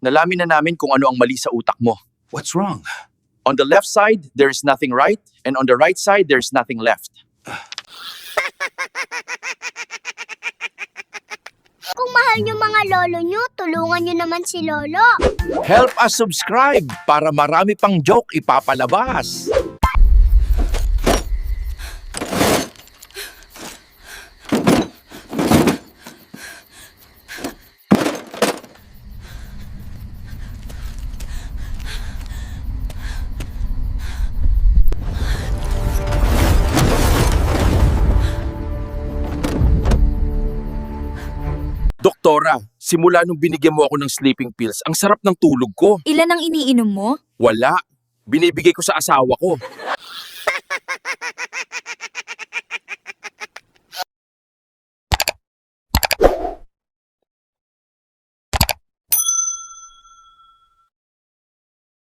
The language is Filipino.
Nalamin na namin kung ano ang mali sa utak mo. What's wrong? On the left side, there is nothing right, and on the right side, there's nothing left. Kung mahal nyo mga lolo nyo, tulungan nyo naman si lolo. Help us subscribe para marami pang joke ipapalabas. Doktora, simula nung binigyan mo ako ng sleeping pills, ang sarap ng tulog ko. Ilan ang iniinom mo? Wala. Binibigay ko sa asawa ko.